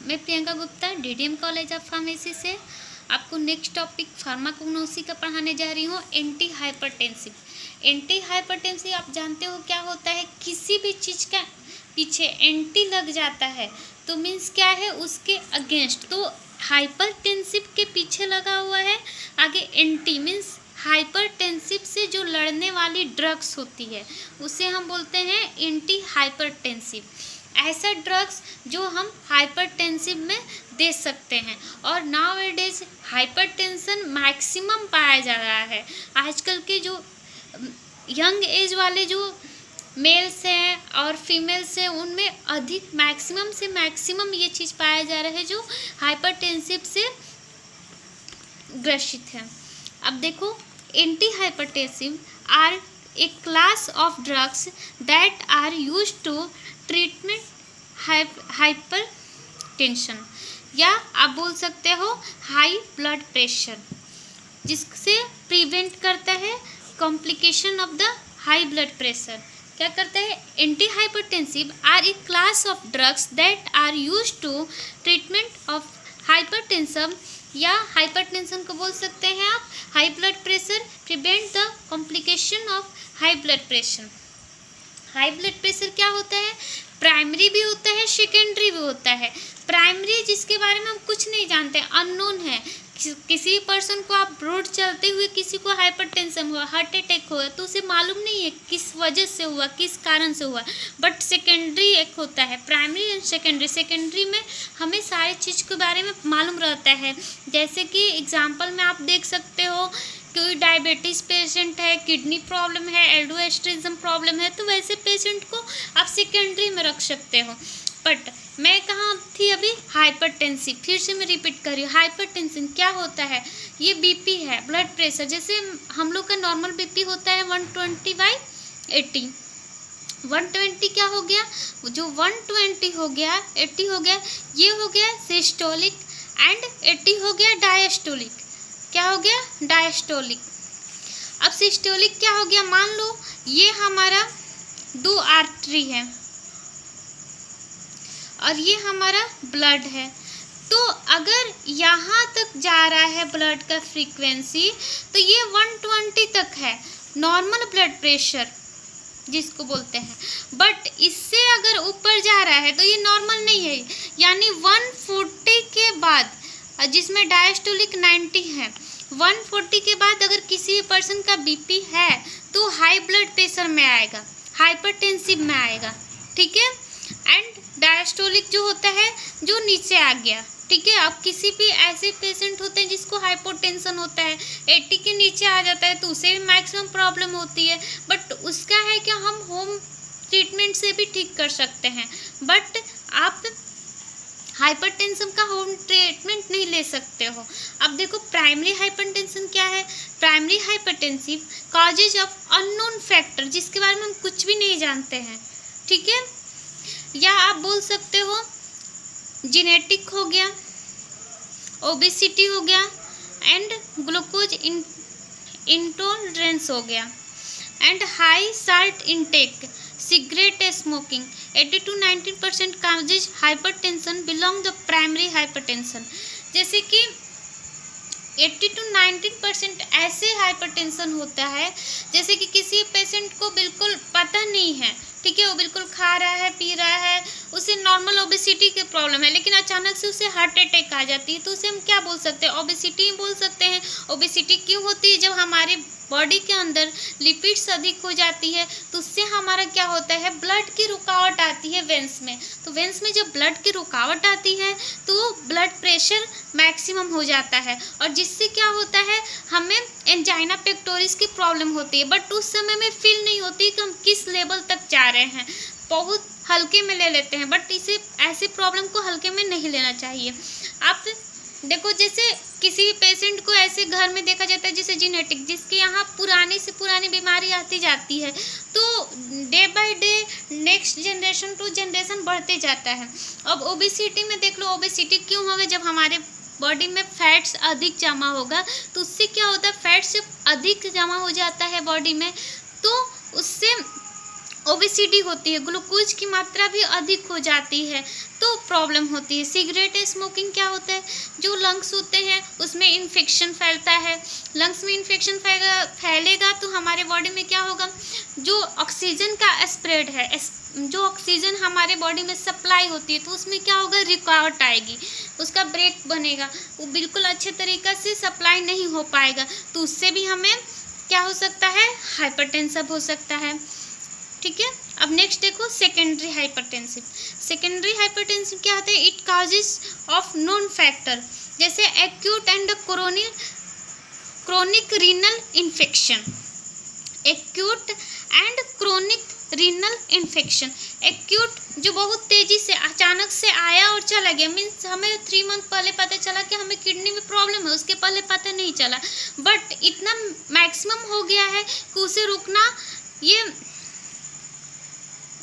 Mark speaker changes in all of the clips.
Speaker 1: मैं Priyanka Gupta DDM college of pharmacy से आपको नेक्स्ट टॉपिक फार्माकोग्नोसी का पढ़ाने जा रही हूँ। Anti hypertensive. एंटी हाइपरटेंसिव आप जानते हो क्या होता है? किसी भी चीज़ का पीछे एंटी लग जाता है तो मीन्स क्या है, उसके अगेंस्ट। तो हाइपरटेंसिव के पीछे लगा हुआ है, आगे एंटी मीन्स हाइपरटेंसिव से जो लड़ने वाली ड्रग्स होती है उसे हम बोलते हैं एंटी हाइपरटेंसिव। ऐसा ड्रग्स जो हम हाइपरटेंसिव में दे सकते हैं। और नाउ-ए-डेज हाइपरटेंशन मैक्सिमम पाया जा रहा है। आजकल के जो यंग एज वाले जो मेल्स हैं और फीमेल्स हैं उनमें अधिक मैक्सिमम से मैक्सिमम ये चीज़ पाया जा रहा है जो हाइपरटेंसिव से ग्रसित है। अब देखो, anti hypertensive are a class of drugs that are used to treatment hypertension, या आप बोल सकते हो हाई ब्लड प्रेशर, जिससे प्रिवेंट करता है complication of the high blood pressure. क्या करता है? Anti hypertensive are a class of drugs that are used to treatment of hypertension, या हाइपरटेंशन को बोल सकते हैं आप high blood pressure, prevent the complication of high blood pressure. High blood pressure क्या होता है? प्राइमरी भी होता है, सेकेंडरी भी होता है। प्राइमरी जिसके बारे में हम कुछ नहीं जानते, अननोन है। किसी पर्सन को आप रोड चलते हुए किसी को हाइपरटेंशन हुआ, हार्ट अटैक हुआ, तो उसे मालूम नहीं है किस वजह से हुआ, किस कारण से हुआ। बट सेकेंडरी एक होता है, प्राइमरी एंड सेकेंडरी। सेकेंडरी में हमें सारी चीज़ के बारे में मालूम रहता है। जैसे कि एग्जाम्पल में आप देख सकते हो, कोई डायबिटीज़ पेशेंट है, किडनी प्रॉब्लम है, एल्डोस्टेरिज्म प्रॉब्लम है, तो वैसे पेशेंट को आप सेकेंडरी में रख सकते हो। बट मैं कहाँ थी अभी? हाइपरटेंसिव। फिर से मैं रिपीट कर रही हूँ, हाइपरटेंशन क्या होता है? ये बीपी है, ब्लड प्रेशर। जैसे हम लोग का नॉर्मल बीपी होता है 120/80। 120 क्या हो गया? जो 120 हो गया, 80 हो गया, ये हो गया सिस्टोलिक, एंड 80 हो गया डायस्टोलिक। क्या हो गया? डायस्टोलिक। अब सिस्टोलिक क्या हो गया? मान लो ये हमारा 2 आर्टरी है और ये हमारा ब्लड है। तो अगर यहाँ तक जा रहा है ब्लड का फ्रीक्वेंसी, तो ये 120 तक है नॉर्मल ब्लड प्रेशर जिसको बोलते हैं। बट इससे अगर ऊपर जा रहा है तो ये नॉर्मल नहीं है, यानी 140 के बाद, जिसमें डायस्टोलिक 90 है, 140 के बाद अगर किसी पर्सन का बीपी है तो हाई ब्लड प्रेशर में आएगा, हाइपरटेंसिव में आएगा। ठीक है। एंड डायस्टोलिक जो होता है जो नीचे आ गया। ठीक है। अब किसी भी ऐसे पेशेंट होते हैं जिसको हाइपोटेंशन होता है, 80 के नीचे आ जाता है, तो उसे भी मैक्सिमम प्रॉब्लम होती है। बट उसका है कि हम होम ट्रीटमेंट से भी ठीक कर सकते हैं। बट आप हाइपरटेंशन का होम ट्रीटमेंट नहीं ले सकते हो। अब देखो, प्राइमरी हाइपरटेंशन क्या है? Primary hypertensive causes of unknown factor, जिसके बारे में हम कुछ भी नहीं जानते हैं। ठीक है। या आप बोल सकते हो जेनेटिक हो गया, ओबेसिटी हो गया, एंड ग्लूकोज इंटॉलरेंस हो गया, and high salt intake, cigarette smoking. 80 to 90% causes hypertension belong the primary hypertension. जैसे कि 80 to 90% ऐसे हाइपरटेंशन होता है जैसे कि किसी पेशेंट को बिल्कुल पता नहीं है। ठीक है। वो बिल्कुल खा रहा है, पी रहा है, उसे नॉर्मल ओबेसिटी की प्रॉब्लम है, लेकिन अचानक से उसे हार्ट अटैक आ जाती है, तो उसे हम क्या बोल सकते हैं? ओबेसिटी बोल सकते हैं। ओबेसिटी क्यों होती है? जब हमारे बॉडी के अंदर लिपिड्स अधिक हो जाती है तो उससे हमारा क्या होता है? ब्लड की रुकावट आती है वेंस में। तो वेंस में जब ब्लड की रुकावट आती है तो ब्लड प्रेशर मैक्सिमम हो जाता है, और जिससे क्या होता है? हमें एंजाइना पेक्टोरिस की प्रॉब्लम होती है। बट उस समय में फील नहीं होती कि हम किस लेवल तक जा रहे हैं, बहुत हल्के में ले लेते हैं। बट इसे ऐसे प्रॉब्लम को हल्के में नहीं लेना चाहिए। आप देखो, जैसे किसी भी पेशेंट को ऐसे घर में देखा जाता है जैसे जेनेटिक, जिसके यहाँ पुरानी से पुरानी बीमारी आती जाती है, तो day by day next generation to generation बढ़ते जाता है। अब ओबेसिटी में देख लो, ओबेसिटी क्यों होगा? जब हमारे बॉडी में फैट्स अधिक जमा होगा तो उससे क्या होता है? फैट्स जब अधिक जमा हो जाता है बॉडी में तो उससे ओबेसिटी होती है, ग्लूकोज की मात्रा भी अधिक हो जाती है तो प्रॉब्लम होती है। सिगरेट स्मोकिंग क्या होता है, जो लंग्स होते हैं उसमें इन्फेक्शन फैलता है, लंग्स में इन्फेक्शन फैलेगा तो हमारे बॉडी में क्या होगा, जो ऑक्सीजन का स्प्रेड है, जो ऑक्सीजन हमारे बॉडी में सप्लाई होती है तो उसमें क्या होगा, रुकावट आएगी, उसका ब्रेक बनेगा, वो बिल्कुल अच्छे तरीक़े से सप्लाई नहीं हो पाएगा, तो उससे भी हमें क्या हो सकता है, हाइपरटेंशन हो सकता है। ठीक है, अब नेक्स्ट देखो सेकेंडरी हाइपरटेंसिव। सेकेंडरी हाइपरटेंसिव क्या होता है, it causes of known factor, जैसे acute and chronic renal infection, acute and chronic renal infection. Acute जो बहुत तेज़ी से अचानक से आया और चला गया, मीन्स हमें 3 मंथ पहले पता चला कि हमें किडनी में प्रॉब्लम है, उसके पहले पता नहीं चला, बट इतना मैक्सिमम हो गया है कि उसे रोकना,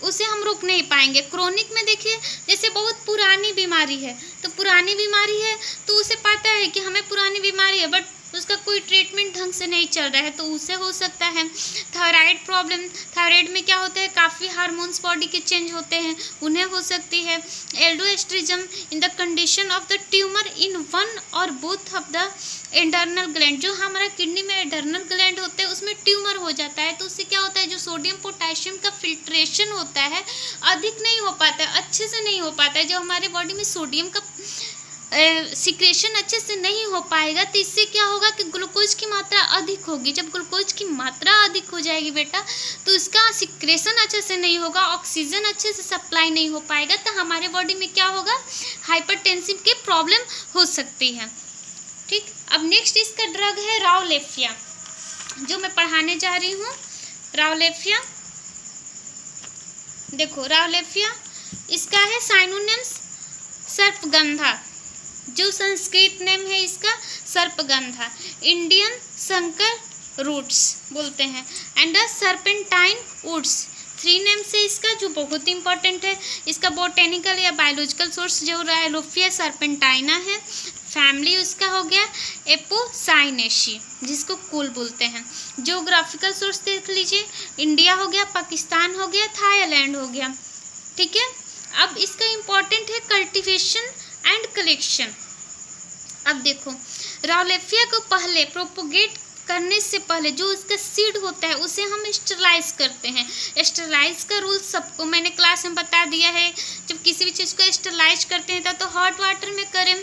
Speaker 1: उसे हम रोक नहीं पाएंगे। क्रोनिक में देखिए जैसे बहुत पुरानी बीमारी है, तो पुरानी बीमारी है तो उसे पता है कि हमें पुरानी बीमारी है, बट उसका कोई ट्रीटमेंट ढंग से नहीं चल रहा है तो उसे हो सकता है। थायराइड प्रॉब्लम, थायराइड में क्या होता है, काफ़ी हार्मोन्स बॉडी के चेंज होते हैं, उन्हें हो सकती है। Aldosterone in the condition of the tumour in one और both of the internal gland, जो हमारा किडनी में इंटरनल ग्लैंड होते हैं उसमें ट्यूमर हो जाता है तो उससे क्या होता है, जो सोडियम पोटेशियम का फिल्ट्रेशन होता है अधिक नहीं हो पाता है, अच्छे से नहीं हो पाता है, जो हमारे बॉडी में सोडियम का सिक्रेशन अच्छे से नहीं हो पाएगा तो इससे क्या होगा कि ग्लूकोज की मात्रा अधिक होगी। जब ग्लूकोज की मात्रा अधिक हो जाएगी बेटा तो इसका सिक्रेशन अच्छे से नहीं होगा, ऑक्सीजन अच्छे से सप्लाई नहीं हो पाएगा, तो हमारे बॉडी में क्या होगा, हाइपरटेंसिव की प्रॉब्लम हो सकती है। ठीक, अब नेक्स्ट इसका ड्रग है राउलेफिया, जो मैं पढ़ाने जा रही हूँ। राउलेफिया देखो, राउलेफिया इसका है साइनोनिम्स सर्पगंधा, जो संस्कृत नेम है इसका सर्पगंधा, इंडियन शंकर रूट्स बोलते हैं, and the serpentine woods, 3 name से इसका, जो बहुत इंपॉर्टेंट है। इसका बोटेनिकल या बायोलॉजिकल सोर्स जो राउलेफिया सर्पेंटाइना है, फैमिली उसका हो गया एपोसाइनेशी, जिसको कुल बोलते हैं। जियोग्राफिकल सोर्स देख लीजिए, इंडिया हो गया, पाकिस्तान हो गया, थाईलैंड हो गया। ठीक है, अब इसका इम्पॉर्टेंट है कल्टीवेशन एंड कलेक्शन। अब देखो, राउलेफिया को पहले प्रोपोगेट करने से पहले जो उसका सीड होता है उसे हम स्टरलाइज करते हैं। स्टरलाइज का रूल सबको मैंने क्लास में बता दिया है। जब किसी भी चीज़ को स्टरलाइज करते हैं तो हॉट वाटर में करें,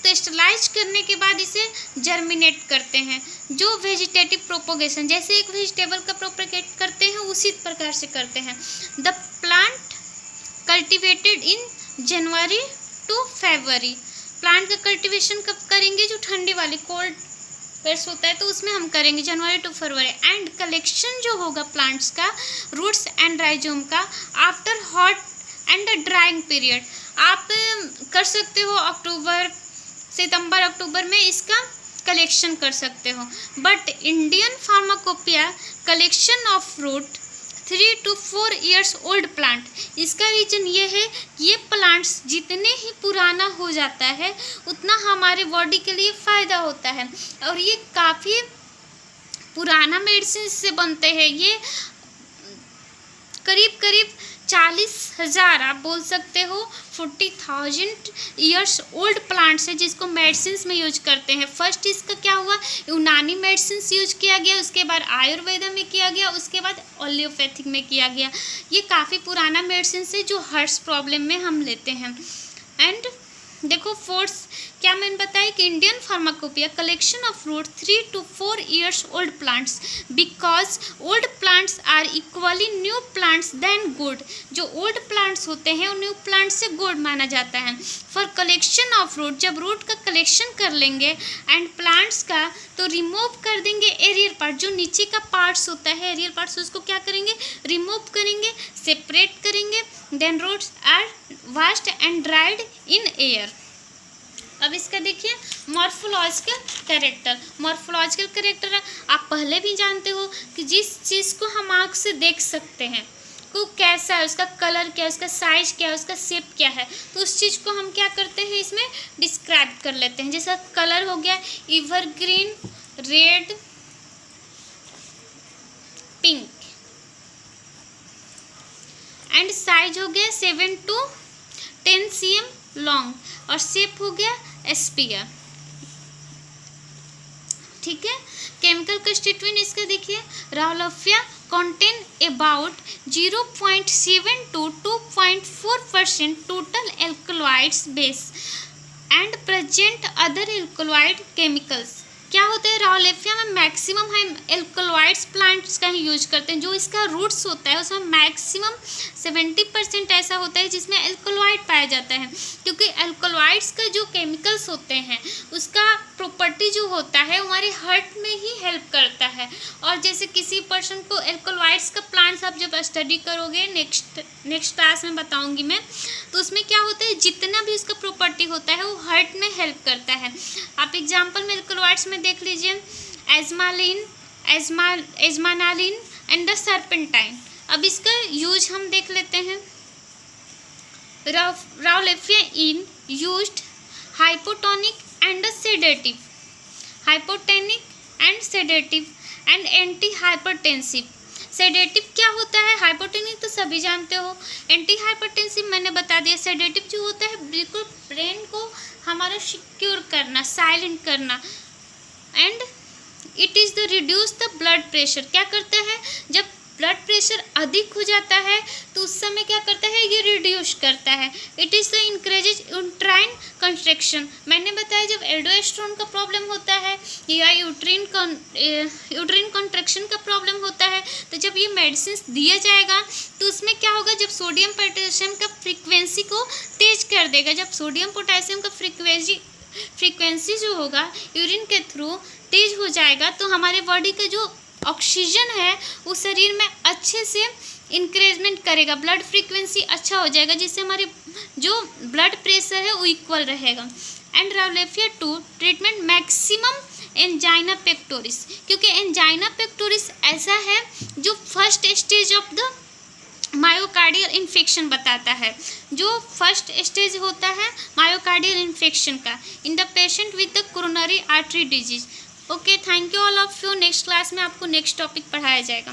Speaker 1: तो स्टरलाइज करने के बाद इसे जर्मिनेट करते हैं। जो वेजिटेटिव प्रोपोगेशन, जैसे एक वेजिटेबल का प्रोपोगेट करते हैं उसी प्रकार से करते हैं। The plant cultivated in January to February, plant का कल्टीवेशन कब करेंगे, जो ठंडी वाली कोल्ड पेट्स होता है तो उसमें हम करेंगे जनवरी टू फरवरी। एंड कलेक्शन जो होगा प्लांट्स का, रूट्स एंड राइजोम का, after hot and drawing period, आप कर सकते हो अक्टूबर, सितंबर अक्टूबर में इसका कलेक्शन कर सकते हो। But Indian pharmacopoeia collection of fruit 3 to 4 years old plant, इसका रीज़न ये है कि ये प्लांट्स जितने ही पुराना हो जाता है उतना हमारे बॉडी के लिए फ़ायदा होता है, और ये काफ़ी पुराना मेडिसिन से बनते हैं। ये करीब 40,000 आप बोल सकते हो 40,000 ईयर्स ओल्ड प्लांट्स है जिसको मेडिसिन्स में यूज करते हैं। फर्स्ट इसका क्या हुआ, यूनानी मेडिसिन्स यूज किया गया, उसके बाद आयुर्वेदा में किया गया, उसके बाद एलोपैथिक में किया गया। ये काफ़ी पुराना मेडिसिन्स है जो हर्ट्स प्रॉब्लम में हम लेते हैं। एंड देखो फोर्थ क्या मैंने बताया कि Indian pharmacopoeia collection of fruit 3 to 4 years old plants, because old plants are equally new plants than good, जो ओल्ड प्लांट्स होते हैं न्यू प्लांट्स से गुड माना जाता है। फॉर कलेक्शन ऑफ रूट, जब रूट का कलेक्शन कर लेंगे एंड प्लांट्स का, तो रिमूव कर देंगे एरियल पार्ट, जो नीचे का पार्ट्स होता है एरियल पार्ट्स, उसको क्या करेंगे, रिमूव करेंगे, सेपरेट करेंगे। Then roots are washed and dried in air. अब इसका देखिए मॉर्फोलॉजिकल कैरेक्टर। मॉर्फोलॉजिकल कैरेक्टर आप पहले भी जानते हो कि जिस चीज़ को हम आँख से देख सकते हैं वो कैसा है, उसका कलर क्या है, उसका साइज क्या है, उसका शेप क्या है, तो उस चीज़ को हम क्या करते हैं इसमें डिस्क्राइब कर लेते हैं। जैसा कलर हो गया evergreen, red, pink, and size हो गया 7 to 10 cm लॉन्ग और शेप हो गया स्फीयर। ठीक है। केमिकल कंस्टिट्यूएंट इसका देखिए, राउलेफिया contain about 0.7 to 2.4% total alkaloids base and present other alkaloid chemicals। क्या होता है, राउलेफिया में मैक्सिमम हम एल्कलॉइड्स प्लांट्स का ही यूज करते हैं। जो इसका रूट्स होता है उसमें मैक्सिमम 70% ऐसा होता है जिसमें एल्कलॉइड पाया जाता है, क्योंकि एल्कलॉइड्स का जो केमिकल्स होते हैं उसका प्रॉपर्टी जो होता है हमारे हार्ट में ही हेल्प करता है। और जैसे किसी पर्सन को एल्कलॉइड्स का प्लांट्स आप जब स्टडी करोगे नेक्स्ट क्लास में बताऊंगी मैं, तो उसमें क्या होता है जितना भी उसका प्रॉपर्टी होता है वो हार्ट में हेल्प करता है। आप एग्जाम्पल में एल्कलॉइड्स में देख लीजिए, एजमानालिन एंड द सर्पेंटाइन। अब इसका यूज हम देख लेते हैं। Rauwolfia in used hypotonic and sedative, hypotonic and sedative and anti hypertensive. Sedative क्या होता है, हाइपोटेनिक तो सभी जानते हो, एंटी हाइपरटेंसिव मैंने बता दिया। सेडेटिव जो होता है बिल्कुल ब्रेन को हमारा सिक्योर करना, साइलेंट करना। And it is the reduce the blood pressure. क्या करता है, जब ब्लड प्रेशर अधिक हो जाता है तो उस समय क्या करता है, ये रिड्यूस करता है। It is the increases uterine construction. मैंने बताया जब एल्डोस्टेरोन का प्रॉब्लम होता है या यूट्रीन कंट्रैक्शन का प्रॉब्लम होता है, तो जब ये मेडिसिन दिया जाएगा तो उसमें क्या होगा, जब सोडियम पोटेशियम का फ्रीक्वेंसी को तेज कर देगा। जब सोडियम पोटेशियम का फ्रीक्वेंसी जो होगा यूरिन के थ्रू तेज हो जाएगा तो हमारे बॉडी का जो ऑक्सीजन है वो शरीर में अच्छे से इंक्रीजमेंट करेगा, ब्लड फ्रीक्वेंसी अच्छा हो जाएगा, जिससे हमारे जो ब्लड प्रेशर है वो इक्वल रहेगा। And rauwolfia 2 treatment maximum angina pectoris, क्योंकि एंजाइना पेक्टोरिस ऐसा है जो first stage of the myocardial infection बताता है, जो फर्स्ट स्टेज होता है मायोकार्डियल इन्फेक्शन का in the patient with the coronary artery disease. Okay, thank you all of you. Next class में आपको नेक्स्ट टॉपिक पढ़ाया जाएगा।